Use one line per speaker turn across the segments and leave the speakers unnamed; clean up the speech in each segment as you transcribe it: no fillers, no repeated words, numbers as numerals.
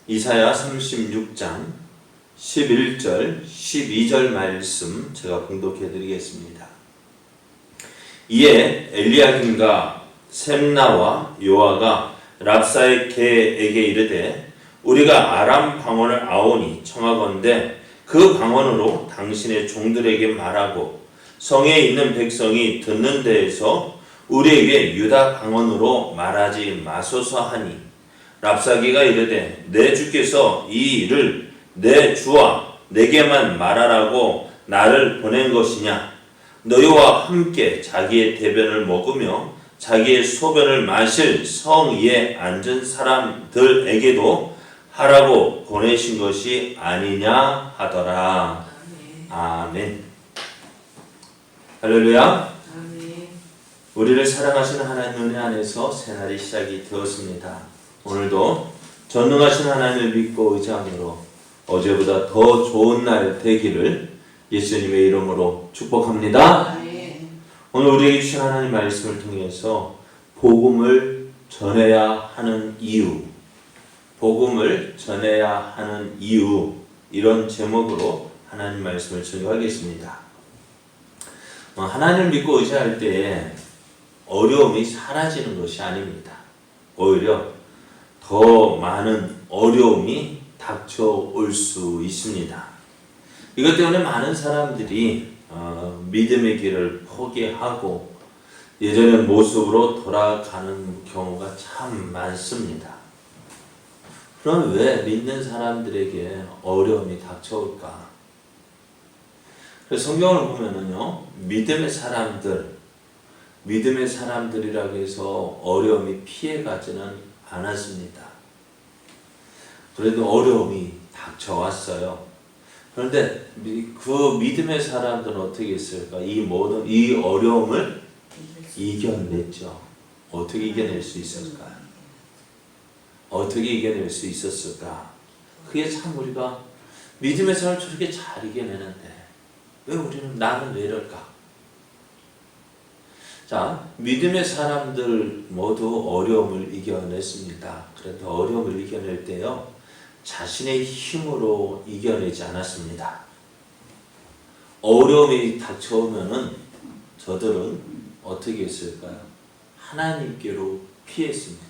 이사야 36장 11절, 12절 말씀 제가 봉독해 드리겠습니다. 이에 엘리야김과 셈나와 요아가 랍사케에게 이르되 우리가 아람 방언을 아오니 청하건대 그 방언으로 당신의 종들에게 말하고 성에 있는 백성이 듣는 데에서 우리에게 유다 방언으로 말하지 마소서 하니 랍사기가 이르되 내 주께서 이 일을 내 주와 내게만 말하라고 나를 보낸 것이냐? 너희와 함께 자기의 대변을 먹으며 자기의 소변을 마실 성 위에 앉은 사람들에게도 하라고 보내신 것이 아니냐 하더라. 아멘. 할렐루야.
아멘.
우리를 사랑하시는 하나님 은혜 안에서 새날이 시작이 되었습니다. 오늘도 전능하신 하나님을 믿고 의지함으로 어제보다 더 좋은 날 되기를 예수님의 이름으로 축복합니다.
아멘.
오늘 우리에게 주신 하나님 말씀을 통해서 복음을 전해야 하는 이유, 복음을 전해야 하는 이유, 이런 제목으로 하나님 말씀을 증거하겠습니다. 하나님을 믿고 의지할 때에 어려움이 사라지는 것이 아닙니다. 오히려 더 많은 어려움이 닥쳐올 수 있습니다. 이것 때문에 많은 사람들이 믿음의 길을 포기하고 예전의 모습으로 돌아가는 경우가 참 많습니다. 그럼 왜 믿는 사람들에게 어려움이 닥쳐올까? 그래서 성경을 보면은요, 믿음의 사람들이라고 해서 어려움이 피해가지는 않았습니다. 그래도 어려움이 닥쳐왔어요. 그런데 그 믿음의 사람들은 어떻게 했을까? 이 어려움을 이겨냈죠. 어떻게 이겨낼 수 있었을까요? 어떻게 이겨낼 수 있었을까? 그게 참 우리가 믿음의 사람을 저렇게 잘 이겨내는데 왜 나는 왜 이럴까? 자, 믿음의 사람들 모두 어려움을 이겨냈습니다. 그런데 어려움을 이겨낼 때요, 자신의 힘으로 이겨내지 않았습니다. 어려움이 닥쳐오면은 저들은 어떻게 했을까요? 하나님께로 피했습니다.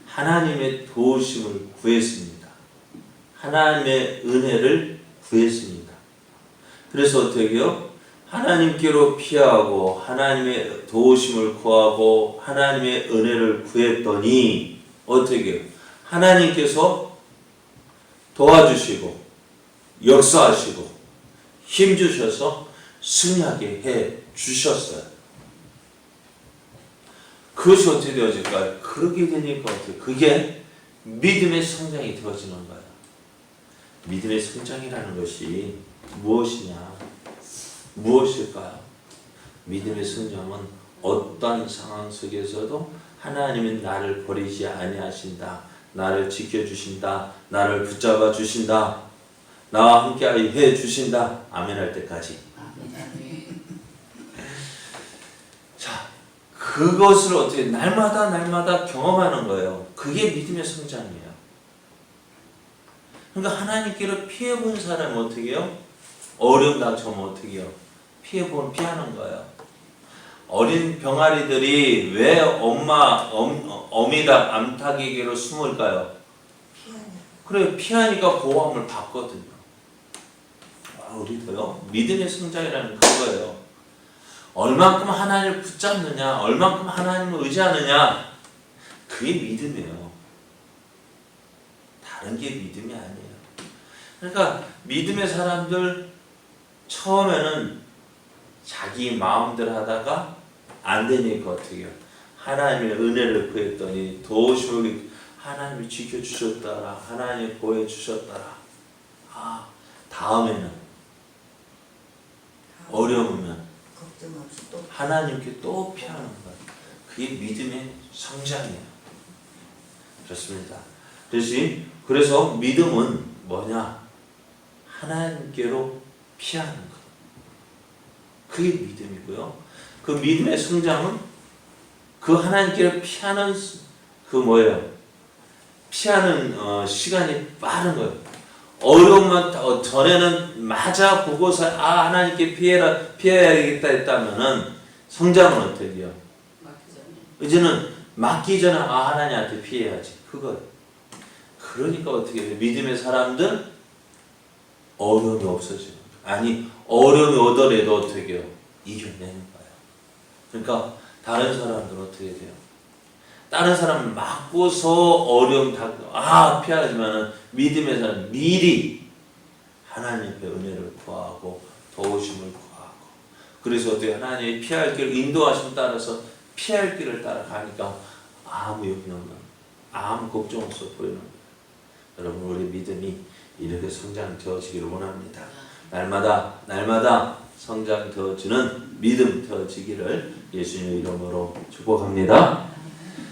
하나님의 도우심을 구했습니다. 하나님의 은혜를 구했습니다. 그래서 어떻게 해요? 하나님께로 피하고 하나님의 도우심을 구하고 하나님의 은혜를 구했더니 어떻게 해요? 하나님께서 도와주시고 역사하시고 힘주셔서 승리하게 해 주셨어요. 그것이 어떻게 되어질까요? 그렇게 되니까 어떻게? 그게 믿음의 성장이 되어지는 거예요. 믿음의 성장이라는 것이 무엇일까요? 믿음의 성장은 어떤 상황 속에서도 하나님은 나를 버리지 아니하신다. 나를 지켜주신다. 나를 붙잡아 주신다. 나와 함께 해 주신다. 아멘 할 때까지. 자, 그것을 어떻게 날마다 경험하는 거예요. 그게 믿음의 성장이에요. 그러니까 하나님께로 피해본 사람은 어떻게 해요? 어려움 닥쳐오면 어떻게 해요? 피하는 거예요. 어린 병아리들이 왜 어미가 암탉에게로 숨을까요? 그래, 피하니까 보호함을 받거든요. 우리도요, 믿음의 성장이라는 그거예요. 얼만큼 하나님을 붙잡느냐, 얼만큼 하나님을 의지하느냐, 그게 믿음이에요. 다른 게 믿음이 아니에요. 그러니까 믿음의 사람들 처음에는 자기 마음대로 하다가 안 되니까 어떻게 해요? 하나님의 은혜를 구했더니 도우심을 하나님이 지켜주셨더라. 하나님이 보여주셨더라. 다음에는 어려우면 하나님께 또 피하는 거예요. 그게 믿음의 성장이에요. 그렇습니다. 그래서 믿음은 뭐냐? 하나님께로 피하는 것. 그게 믿음이고요. 그 믿음의 성장은 그 하나님께로 피하는 그 뭐예요? 피하는 시간이 빠른 거예요. 어려움만 전에는 맞아 보고서 하나님께 피해야겠다 했다면은 성장은 어떻게 해요? 이제는 맞기 전에 하나님한테 피해야지. 그거. 그러니까 어떻게 해요? 믿음의 사람들 어려움이 없어지는 거예요. 아니 어려움이 오더라도 어떻게 해요? 이겨내는 거예요. 그러니까 다른 사람들은 어떻게 돼요? 다른 사람 맞고서 어려움 피하지만 믿음의 사람 미리 하나님 앞에 은혜를 구하고 도우심을 구하고 그래서 어떻게 하나님의 피할 길을 인도하심 따라서 피할 길을 따라가니까 아무 염려 없는 아무 걱정 없어 보이는 거예요. 여러분 우리 믿음이 이렇게 성장되어지기를 원합니다. 날마다 성장되어지는 믿음 되어지기를 예수님의 이름으로 축복합니다.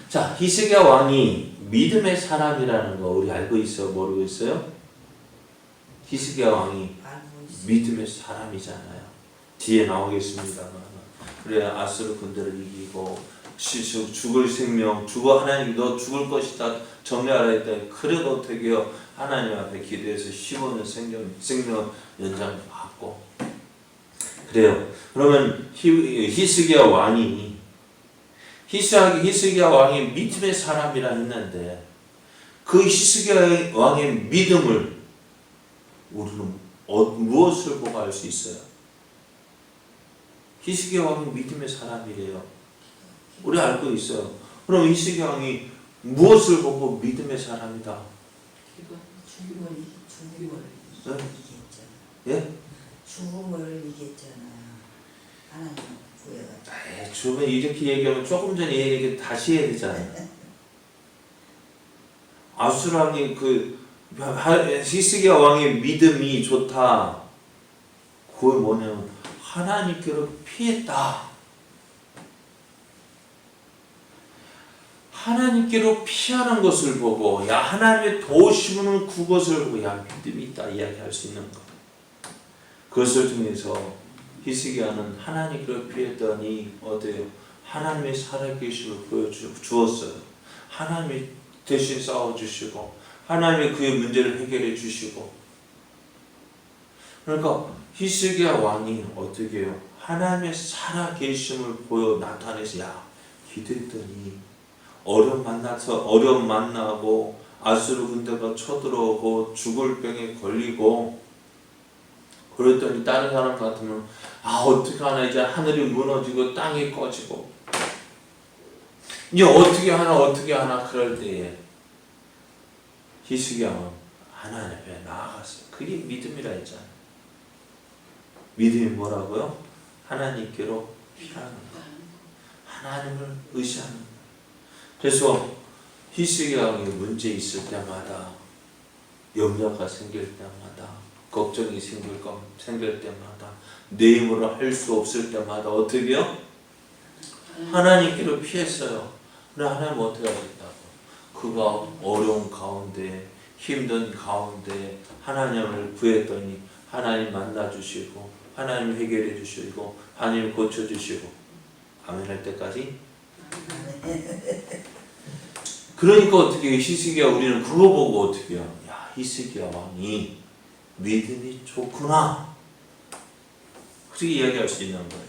자, 히스기야 왕이 믿음의 사람이라는 거 우리 알고 있어요? 모르고 있어요? 히스기야 왕이 믿음의 사람이잖아요. 뒤에 나오겠습니다만 그래 아수르 군대를 이기고 죽을 생명 하나님 너 죽을 것이다 정리하라 했더니 그래도 어떻게 해요? 하나님 앞에 기도해서 15년 생명 연장 받고 그래요. 그러면 히스기야 왕이 믿음의 사람이라 했는데 그 히스기야 왕의 믿음을 우리는 무엇을 보고 알 수 있어요? 히스기야 왕이 믿음의 사람이래요. 우리 알고 있어요. 그럼 히스기야 왕이 무엇을 보고 믿음의 사람이다?
죽음을 이겼잖아.
예?
죽음을 이겼잖아요. 하나님 구해가지고.
죽음을 이렇게 얘기하면 조금 전에 얘기 다시 해야 되잖아요. 아수르 왕이 히스기야 왕의 믿음이 좋다. 그건 뭐냐면 하나님께로 피했다. 하나님께로 피하는 것을 보고 하나님의 도우심은 그것을 보고 믿음이 있다 이야기할 수 있는 것. 그것을 통해서 히스기야는 하나님께로 피했더니 어때요? 하나님의 살아계심을 보여주었어요. 하나님이 대신 싸워주시고 하나님이 그의 문제를 해결해 주시고 그러니까 히스기야 왕이 어떻게 해요? 하나님의 살아계심을 나타내서 기도했더니 어려움 만나고 아수르 군대가 쳐들어오고 죽을 병에 걸리고 그랬더니 다른 사람 같으면 어떻게 하나 이제 하늘이 무너지고 땅이 꺼지고 이제 어떻게 하나 그럴 때에 히스기야는 하나님 앞에 나아갔어요. 그게 믿음이라 했잖아요. 믿음이 뭐라고요? 하나님께로 피하는 것. 하나님을 의지하는 것. 그래서 히스기야가 문제 있을 때마다 염려가 생길 때마다 걱정이 생길 때마다 내 힘으로 할 수 없을 때마다 어떻게 해요? 하나님께로 피했어요. 그래 하나님 어떻게 하겠다고? 그가 어려운 가운데 힘든 가운데 하나님을 구했더니 하나님 만나주시고 하나님 해결해 주시고 하나님 고쳐주시고 아멘 할 때까지 그러니까 어떻게 히스기야 우리는 그거 보고 어떻게 해요? 히스기야 왕이 믿음이 좋구나 그렇게 이야기할 수 있는 거예요.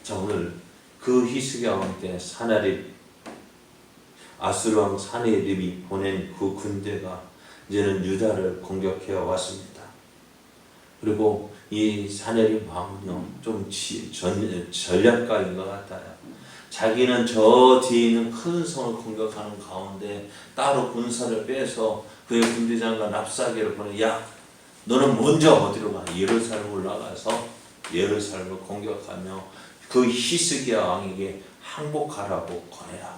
자 오늘 그 히스기야 왕 때 아수르 왕 사네립이 보낸 그 군대가 이제는 유다를 공격해 왔습니다. 그리고 이 사네립 왕은요 좀 전략가인 것 같아요. 자기는 저 뒤에 있는 큰 성을 공격하는 가운데 따로 군사를 빼서 그의 군대장과 랍사게를 보내 너는 먼저 어디로 가? 예루살렘 올라가서 예루살렘을 공격하며 그 히스기야 왕에게 항복하라고 권해라.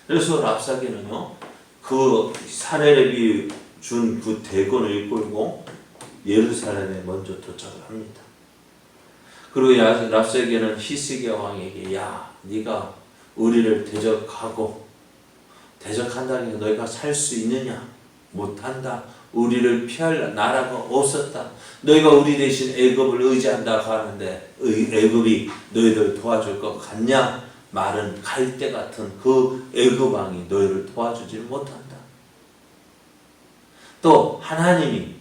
그래서 랍사게는요 그 사네립이 준 그 대군을 이끌고 예루살렘에 먼저 도착을 합니다. 그리고 랍사게는 히스기야 왕에게 네가 우리를 대적한다니까 너희가 살 수 있느냐? 못한다. 우리를 피할 나라가 없었다. 너희가 우리 대신 애굽을 의지한다고 하는데 애굽이 너희들 도와줄 것 같냐? 말은 갈대 같은 그 애굽 왕이 너희를 도와주지 못한다. 또 하나님이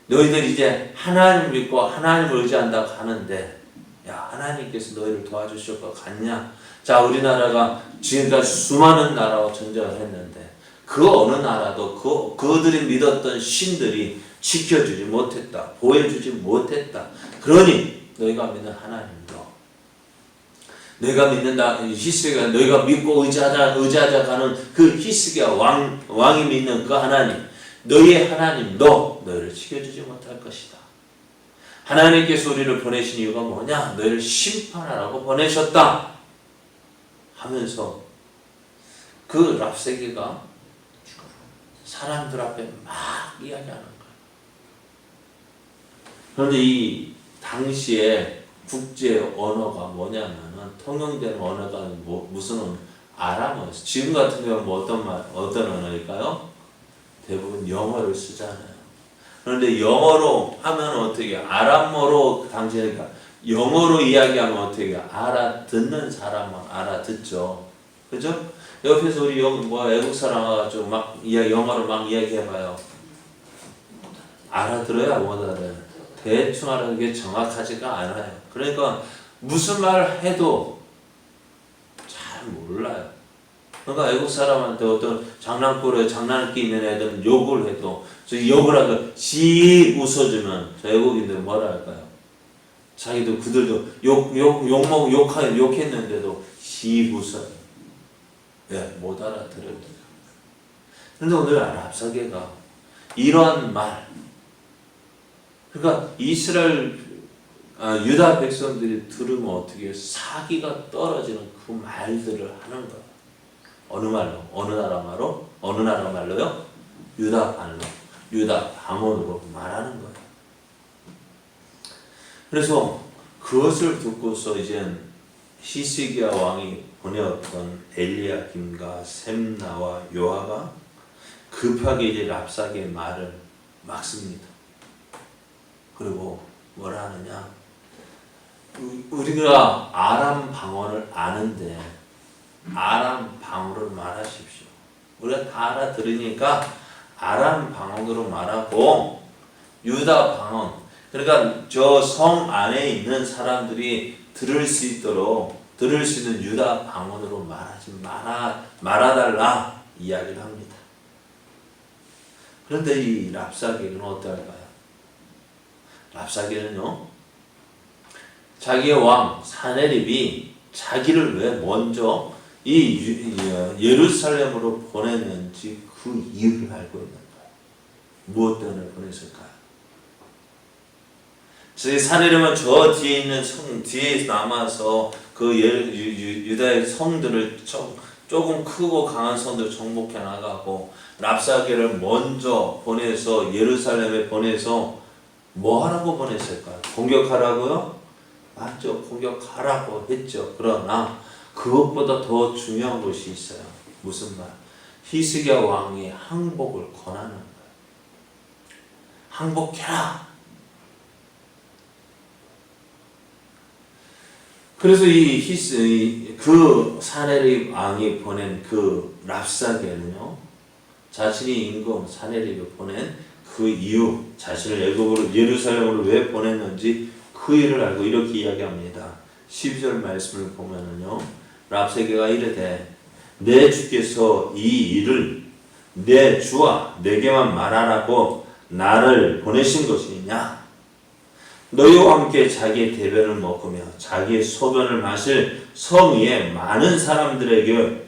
너희들 이제 하나님 믿고 하나님을 의지한다고 하는데 야 하나님께서 너희를 도와주실 것 같냐? 자 우리나라가 지금까지 수많은 나라와 전쟁을 했는데 그 어느 나라도 그들이 믿었던 신들이 지켜주지 못했다. 보호해주지 못했다. 그러니 너희가 믿는 하나님도 너희가 믿는다 히스기야 너희가 믿고 의지하자 가는 그 히스기야 왕이 믿는 그 하나님 너희의 하나님도 너희를 지켜주지 못할 것이다. 하나님께서 우리를 보내신 이유가 뭐냐? 너희를 심판하라고 보내셨다 하면서 그 랍새기가 사람들 앞에 막 이야기하는 거예요. 그런데 이 당시에 국제 언어가 뭐냐면은 통용되는 언어가 무슨 언어? 아람어였어요. 지금 같은 경우는 어떤 언어일까요? 대부분 영어를 쓰잖아요. 그런데 영어로 하면 어떻게 아람어로 당시니까 영어로 이야기하면 어떻게 알아듣는 사람은 알아듣죠. 그죠? 옆에서 우리 외국 사람 와가지고 막 영어로 막 이야기해봐요. 알아들어야 못 알아요. 대충 알아듣는 게 정확하지가 않아요. 그러니까 무슨 말을 해도 잘 몰라요. 그러니까 외국 사람한테 어떤 장난기 있는 애들은 욕을 해도 저 욕을 하고 씩 웃어주면 저 외국인들은 뭐라 할까요? 자기도 그들도 욕했는데도 씩 웃어요. 왜? 못 알아들어요. 그런데 오늘 랍사게가 이러한 말 그러니까 유다 백성들이 들으면 어떻게 해요? 사기가 떨어지는 그 말들을 하는 거예요. 어느 말로? 어느 나라 말로? 어느 나라 말로요? 유다 말로, 유다 방언으로 말하는 거예요. 그래서 그것을 듣고서 이제 히스기야 왕이 보내었던 엘리야김과 셈나와 요아가 급하게 이제 랍사게의 말을 막습니다. 그리고 뭐라 하느냐? 우리가 아람 방언을 아는데 아람 방언으로 말하십시오. 우리가 다 알아들으니까 아람 방언으로 말하고 유다 방언 그러니까 저 성 안에 있는 사람들이 들을 수 있는 유다 방언으로 말아달라 이야기를 합니다. 그런데 이 랍사게는 어떨까요? 랍사게는요 자기의 왕 사네립이 자기를 왜 먼저 이 예루살렘으로 보냈는지 그 이유를 알고 있는 거예요. 무엇 때문에 보냈을까요? 사내림은 저 뒤에 있는 성 뒤에 남아서 그 유다의 성들을 조금 크고 강한 성들을 정복해 나가고 랍사게를 먼저 보내서 예루살렘에 보내서 뭐 하라고 보냈을까요? 공격하라고요? 맞죠. 공격하라고 했죠. 그러나 그것보다 더 중요한 것이 있어요. 무슨 말? 히스기야 왕이 항복을 권하는 거예요. 항복해라. 그래서 그 사네립 왕이 보낸 그 랍사게는요, 자신이 임금 사네립이 보낸 그 이유, 자신을 애굽으로 예루살렘으로 왜 보냈는지 그 일을 알고 이렇게 이야기합니다. 12절 말씀을 보면은요, 랍사게가 이르되 내 주께서 이 일을 내 주와 내게만 말하라고 나를 보내신 것이냐? 너희와 함께 자기의 대변을 먹으며 자기의 소변을 마실 성 위에 많은 사람들에게도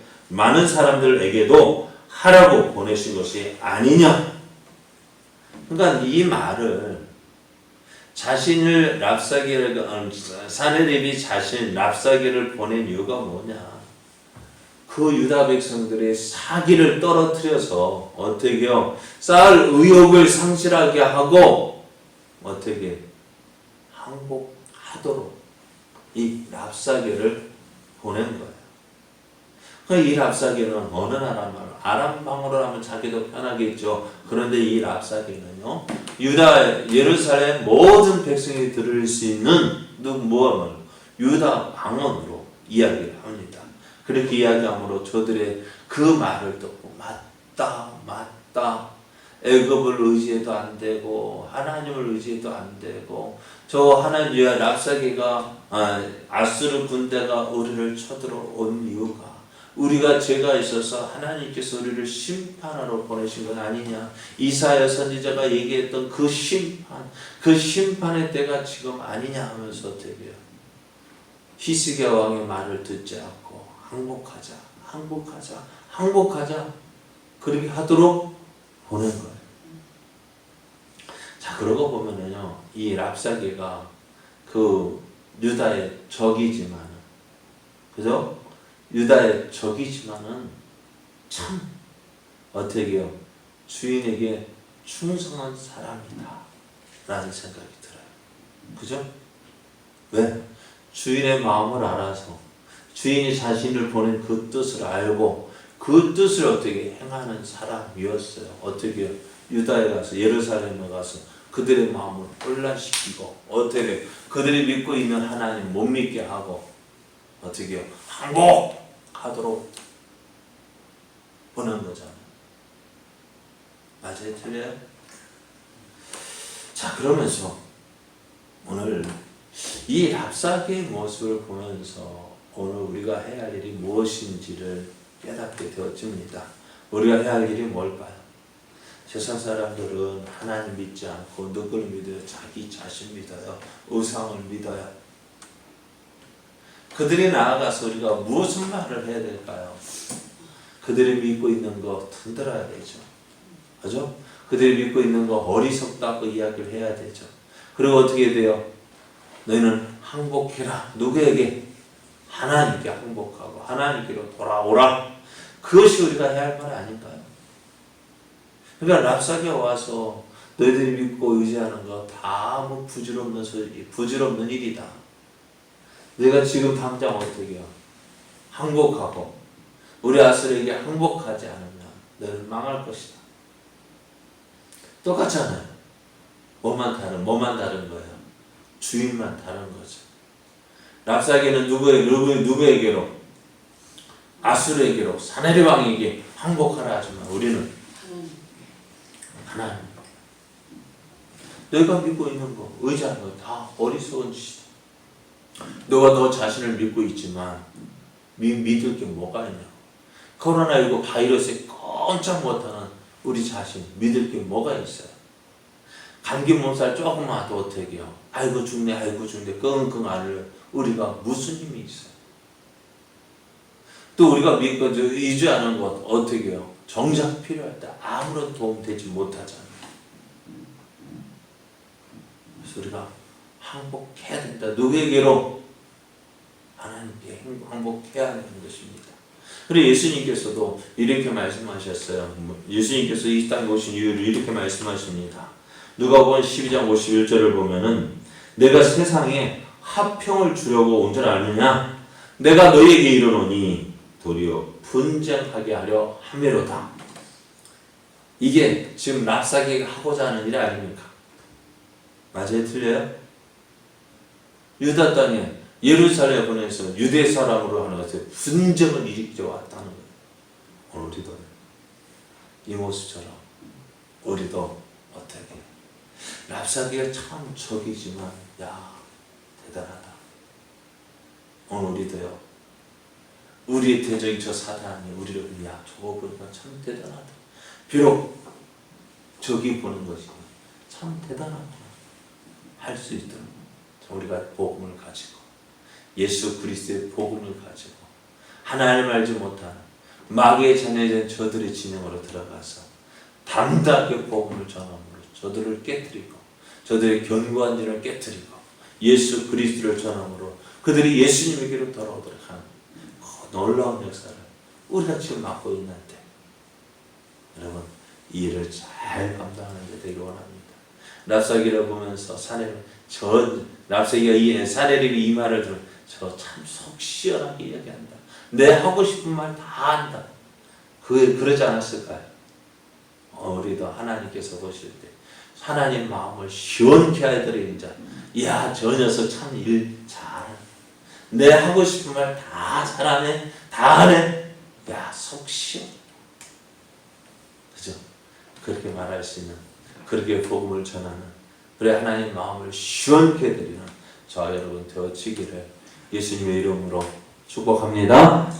하라고 보내신 것이 아니냐? 그러니까 이 말을 자신을 사네립이 자신 랍사게를 보낸 이유가 뭐냐? 그 유다 백성들의 사기를 떨어뜨려서 어떻게요? 쌓을 의욕을 상실하게 하고 어떻게 항복하도록 이 랍사게를 보낸 거예요. 이 랍사게는 어느 나라 말로 아람 방언으로 하면 자기도 편하겠죠. 그런데 이 랍사게는요, 유다 예루살렘 모든 백성이 들을 수 있는 유다 방언으로 이야기를 합니다. 그렇게 이야기함으로 저들의 그 말을 듣고 맞다. 애굽을 의지해도 안 되고 하나님을 의지해도 안 되고 저 하나님의 랍사게가 아수르 군대가 우리를 쳐들어온 이유가 우리가 죄가 있어서 하나님께서 우리를 심판하러 보내신 건 아니냐. 이사야 선지자가 얘기했던 그 심판의 때가 지금 아니냐 하면서 되게요. 히스기야 왕의 말을 듣지 않고 항복하자 그렇게 하도록 보낸 거예요. 자, 그러고 보면은요, 이 랍사게가 그 유다의 적이지만은, 그죠? 유다의 적이지만은 참 어떻게 해요? 주인에게 충성한 사람이다 라는 생각이 들어요. 그죠? 왜? 주인의 마음을 알아서 주인이 자신을 보낸 그 뜻을 알고 그 뜻을 어떻게 행하는 사람이었어요. 어떻게 유다에 가서 예루살렘에 가서 그들의 마음을 혼란시키고 어떻게 그들이 믿고 있는 하나님 못 믿게 하고 어떻게 항복하도록 보낸 거잖아요. 맞아요? 틀려요? 자, 그러면서 오늘 이 랍사게의 모습을 보면서 오늘 우리가 해야 할 일이 무엇인지를 깨닫게 되어집니다. 우리가 해야 할 일이 뭘까요? 세상 사람들은 하나님 믿지 않고 누구를 믿어요? 자기 자신 믿어요. 우상을 믿어요. 그들이 나아가서 우리가 무슨 말을 해야 될까요? 그들이 믿고 있는 거 흔들어야 되죠. 그죠? 그들이 믿고 있는 거 어리석다고 이야기를 해야 되죠. 그리고 어떻게 돼요? 너희는 항복해라. 누구에게? 하나님께 항복하고 하나님께로 돌아오라. 그것이 우리가 해야 할 말 아닌가요? 그러니까 랍사게가 와서 너희들이 믿고 의지하는 거 다 뭐 부질없는 일이다. 내가 지금 당장 어떻게 해요? 항복하고 우리 아수르에게 항복하지 않으면 너희는 망할 것이다. 똑같잖아요. 뭐만 다른 거예요? 주인만 다른 거죠. 랍사게는 누구에게로? 아수르에게로 사네립 왕에게 항복하라 하지만 우리는 하나님. 너희가 믿고 있는 거, 의지하는 거 다 어리석은 짓이다. 너가 너 자신을 믿고 있지만 믿을 게 뭐가 있냐. 코로나19 바이러스에 꼼짝 못하는 우리 자신 믿을 게 뭐가 있어요. 감기 몸살 조금 와도 어떻게 해요. 아이고 죽네 끙끙 앓을 우리가 무슨 힘이 있어요. 또 우리가 믿고 의지하는 것 어떻게 해요. 정작 필요할 때 아무런 도움 되지 못하잖아요. 그래서 우리가 항복해야 된다. 누구에게로? 하나님께 항복해야 하는 것입니다. 그리고 예수님께서도 이렇게 말씀하셨어요. 예수님께서 이 땅에 오신 이유를 이렇게 말씀하십니다. 누가복음 12장 51절을 보면은 내가 세상에 화평을 주려고 온 줄 아느냐? 내가 너희에게 이르노니 도리어 분쟁하게 하려 함이로다. 이게 지금 랍사게가 하고자 하는 일 아닙니까? 맞아요? 틀려요? 유다 땅에 예루살렘에 보내서 유대 사람으로 하는 것에 분쟁을 일으켜 왔다는 거예요. 오늘 우리도 이 모습처럼 우리도 어떻게 랍사게가 참 적이지만 대단하다. 오늘 우리도요. 우리의 대적인 저 사단이 우리를 저거 보니까 참 대단하다. 비록 적이 보는 것이 참 대단하구나 할 수 있도록 우리가 복음을 가지고 예수 그리스도의 복음을 가지고 하나님을 알지 못하는 마귀의 자녀된 저들의 진영으로 들어가서 담대하게 복음을 전함으로 저들을 깨뜨리고 저들의 견고한 일을 깨뜨리고 예수 그리스도를 전함으로 그들이 예수님에게로 돌아오도록 하는 그 놀라운 역사를 우리가 지금 맡고 있는데 여러분 이 일을 잘 감당하는 데 되길 원합니다. 랍사게를 보면서 랍사게가 이 사네립이 이 말을 들으면 저 참 속 시원하게 이야기한다. 내 하고 싶은 말 다 한다. 그러지 않았을까요? 우리도 하나님께서 보실 때 하나님 마음을 시원케 하더니 이제 저 녀석 참 일 잘해. 내 하고 싶은 말 다 잘하네, 다 하네. 야, 속 시원. 그죠? 그렇게 말할 수 있는, 그렇게 복음을 전하는, 그래 하나님 마음을 시원케 해드리는 저와 여러분 되어지기를 예수님의 이름으로 축복합니다.